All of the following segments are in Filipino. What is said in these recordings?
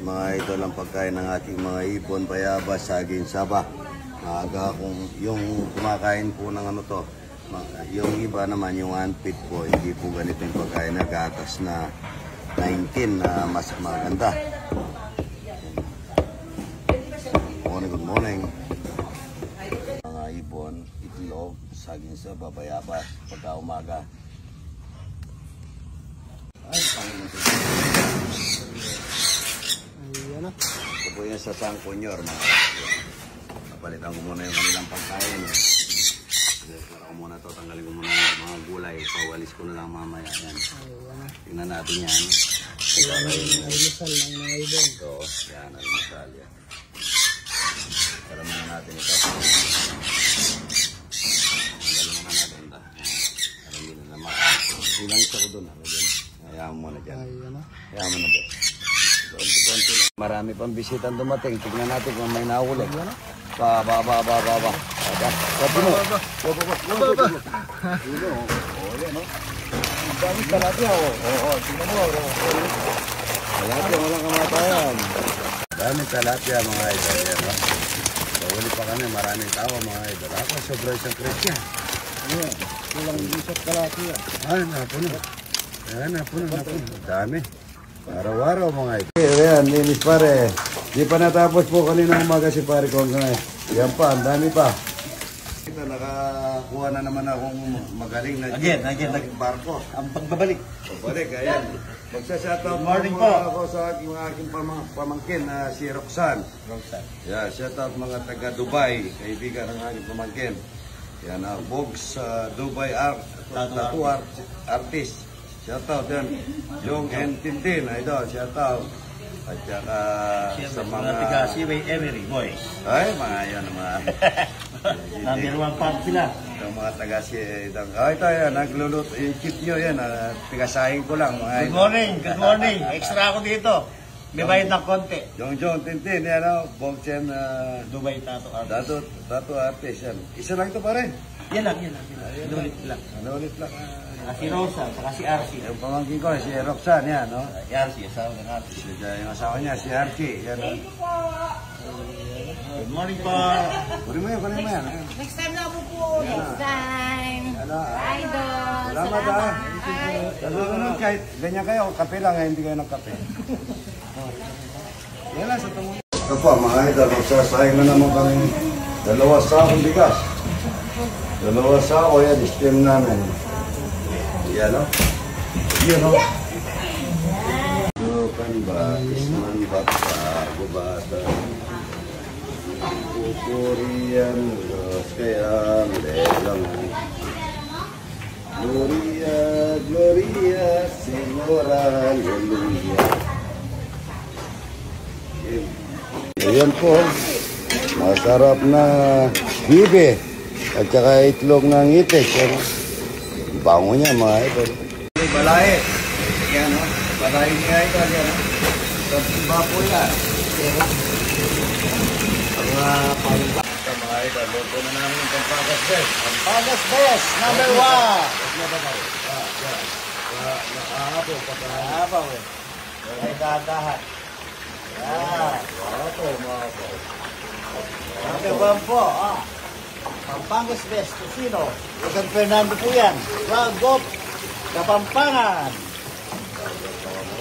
Mga ito lang pagkain ng ating mga ibon, bayabas, saging, saba. Maaga kung yung kumakain po ng ano to. Yung iba naman, yung unfit po, hindi po ganito yung pagkain na gatas na 19 na mas maganda. Good morning. Mga ibon, itlog, saging saba, bayabas, pagka umaga. Ay, ayan na. ito po yung sa sangkunyor, mga napalitan ko muna yung kanilang pagkain. Para ko muna ito, tanggalin ko muna yung mga gulay. Pawalis ko na lang mamaya. Yan. Tingnan natin yan. Ayan ang almusal ng mga ibon. Ito, yan, almusal yan. Para muna natin ito. Tanggalin muna natin ito. Para hindi na naman. Ilang isa ko doon. Hayaan mo na dyan. Hayaan mo na ba? Marami pang bisitang dumating. Tignan natin kung may nahuli. Baba. Sabi mo. Baba. Oh, yan o. Ang dami talapia o. Oo, tignan mo. Talapia, walang kamatayan. Dami talapia mga idol. Yan o. Huli pa kami, maraming tao mga idol. Ako, sobrang isang kresya. Ayan, walang isot talapia. Ay, napuno. Ayan, napuno. Dami. Araw-araw mga idol. Ayan, linis pare. Di pa natapos po kanina umaga si pare kong yan pa, ang dami pa. Ito, nakakuha na naman akong magaling na Again, barko. ang pagbabalik. Pagbalik, ayan. Magsa-shoutout po ako sa aking pamangkin na si Roxanne. Yeah, shoutout mga taga Dubai, kaibigan ng aking pamangkin. Yan, Bogs Dubai tattoo artist. Shoutout yan. Yung and Tintin, ito, shoutout. At saka sa mga taga Seaway Emery, boys. Ay, mga yan mga Number 1 part sila. yung mga taga ito yan, nagluluto yung chip nyo yan, tigasahin ko lang mga Good morning. Extra ako dito. May bayad ng konti. Yung Tintin, yan o, Bogchen, Dubai tattoo artist yan. Isa lang ito pare. Yan lang. Ulit lang. Ulit lang. Si Rosa, saka si RC. Yung pamangkin ko, si Roxanne yan, no? RC, asawa ng RC. Yung asawa niya, si Archie. Yan, no? Good morning po. Kunin mo yan. Next time na po. Next time. Idol. Salamat ha. Sa susunod, kahit ganyan kayo, kape lang, hindi kayo nagkape. Yan lang sa tungo. Ito po, mga idol, magsasayang na naman kami 2 sakong bigas. 2 sako yan, steam namin. Yan o. Yan o. Dukan ba, isman ba, pagubata. Pupurian, Diyos kaya lelang. Gloria, Señor, Hallelujah. Ayan po, masarap na bibe at saka itlog ng itik. Bango niya mga idol. Balay. Yan o. Balay niya idol. Yan o. Sa po yan. Mga idol. Luto na namin yung Pampagas Best. Pampagas Best, number 1. Nakahapo. Nakahapo eh. Ay dadahan. Yan. Mahapo. Number 1 po. Pampangas Best, Tusino. San Fernando po yan. Round of Kapampangan.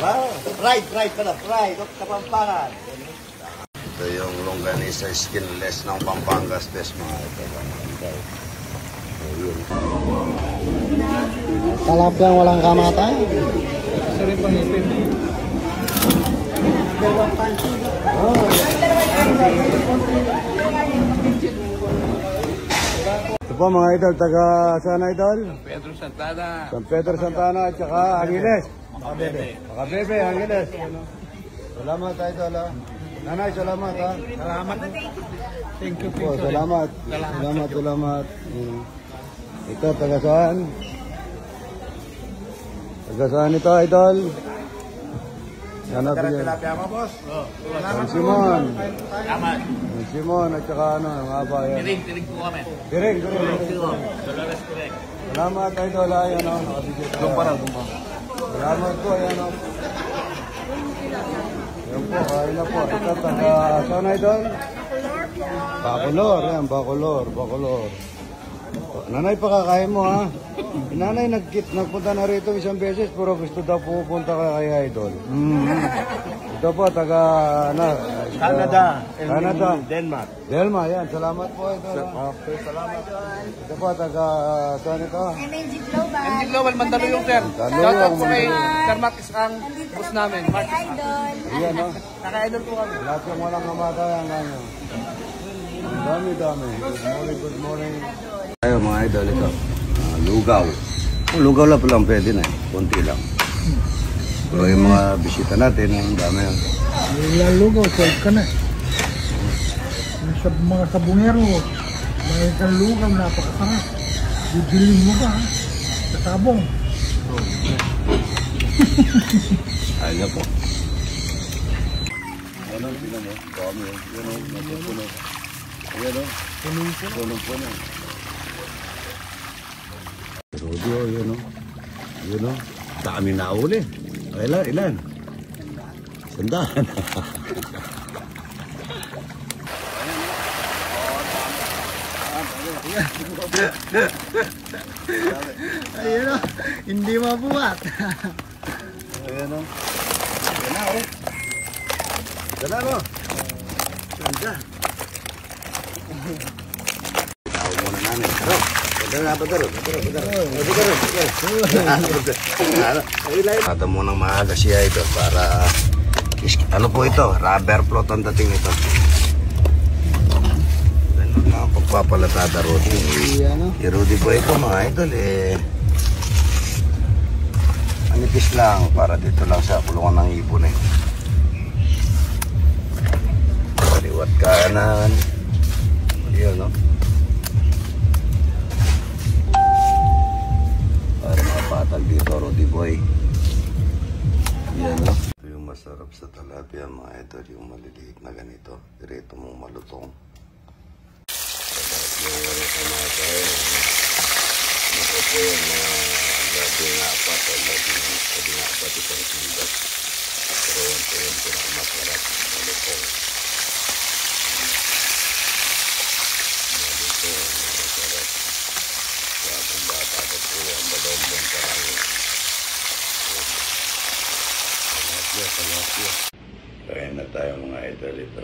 Wow. Pride of Kapampangan. Ito yung longganisa skinless ng Pampangas Best mga idol. Talapyang walang kamatay. Sorry pang ipin. Ito po mga idol, taga saan idol? Pedro Santana. San Pedro Santana at saka Angeles. Makabebe, Angeles. Salamat idol ha. Nanay, salamat ha. Salamat. Thank you. Oh, salamat. Salamat. Ito, taga saan? Taga saan ito idol? Yan na bigyan. Tilapia mo, boss. Ang Simon. Salamat. Ang Simon at saka ano, ang haba yan. Tirig po kami. Direk. Dolores Direk. Salamat idol ha. Yan o. Salamat po. Yan o. Ito po, kain na po. Ito, taga, saan na ito? Bacolor, yan, Bacolor. Nanay, pakakain mo, ha? Nanay, nagpunta na rito isang beses, pero gusto daw pupunta ka kay Idol. Ito po, taga, Canada. Denmark. Delma, yan. Salamat po, Idol. Okay, salamat. Ito po, taga, saan ito? MNG Global. MG Global, Mandaluyong, sir. Mandaluyong. Shout out po kay Sir Marcus ang boss namin. Kay Marcus. Idol. Ayan, no? Naka-idol po kami. Lahat yung walang kamatayan ngayon. Dami. Good morning. Tayo mga idol, ito. Lugaw. Kung lugaw lang palang pwede na eh. Kunti lang. Pero yung mga bisita natin, ang dami yun. Nilalugaw, solve ka na. Yung sa mga sabungero, may kalugaw, napakasarap. Bibilin mo ka, ha? Sa sabong. Ayun na po. Ano, sino mo? Dami yun. Yan o, nagpupuno. Ayan o. Punong-puno. Rudy o, yun o. Yun o. Dami na uli. Ilan? Sandaan. Ayun o, hindi mabuhat. Ayan o. Ayan na o. Dala mo. Ganda. Tawag muna namin. Kada mo nang maaga siya ito para ano po ito? Rubber float ang dating ito. Ganun na pagpapalatada Rudy. Si Rudy po ito mga idol manipis lang para dito lang sa kulungan ng ibon eh. Kaliwat kanan. Yun no? Para makapatag dito Rudy boy. Yan no? Ito yung masarap sa tilapia mga idol, yung maliliit na ganito. Direto mong malutong. Yung wala kamatay. Ito po yung labing apat o labing apat isang kilos. Pero ito yung pinakamasarap malutong. Malutong, masarap. Kaya kung bata ko po ang balombong karami. Tilapia. Kain na tayo mga idol ito.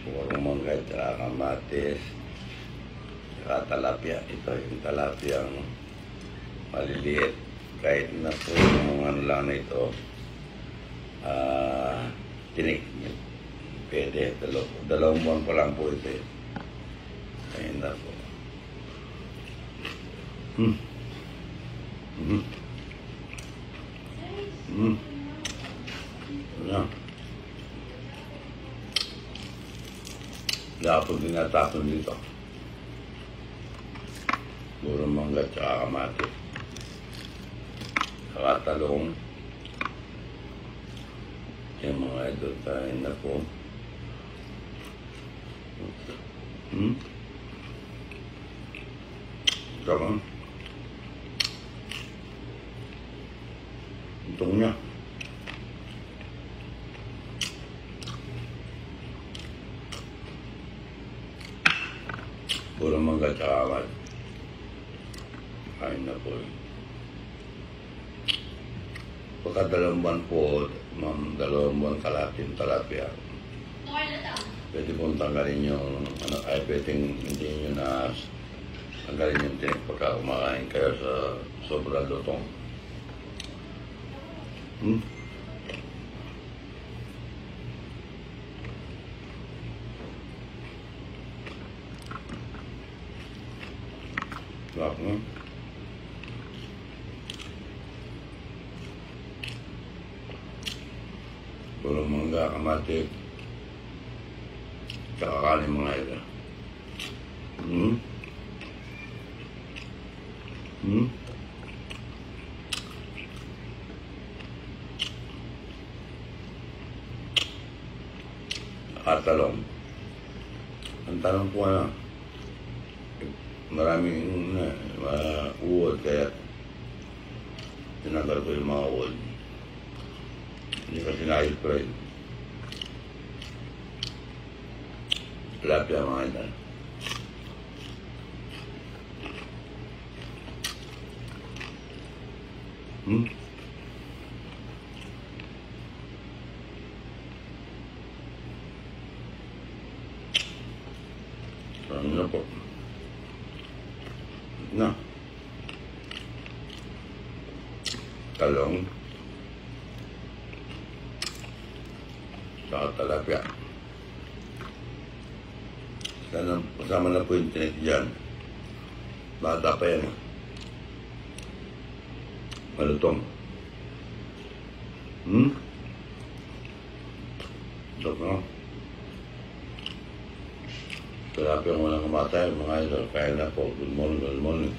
Purong mangga, tsaka kamatis, tsaka talapia. Ito yung talapia ang maliliit. Kahit na po yung ano lang na ito, tinik. Pwede. Dalawang buwan pa lang po ito. Kain na po. Ano? Dapat din natapon dito. Puro mangga tsaka kamatis. Saka talong. Yung mga idol tayo na po. Saka itong niya. Puro mangga tsaka kamatis. Kain na po. Pagka 2 buwan po, 2 buwan kalating talapia. Pwede pong tanggalin yung, ay pwedeng hindi nyo na tanggalin yung tinik pagka kumakain kayo sa sobrang lutong. Sarap mo. Puro mangga, kamatis, tsaka kanin mga ito. Talong. Ang talong po maraming uod kaya tinanggal ko yung mga uod. Hindi kasi na-spray. tilapia mga idol. Ano na po? Na. Talong. Saka talapia. Sana kasama na po yung tinik dyan. Bata pa yan. Malutong. Dok na. Tilapia ang walang kamatay, mga idol. Kaya na po. Good morning, good morning.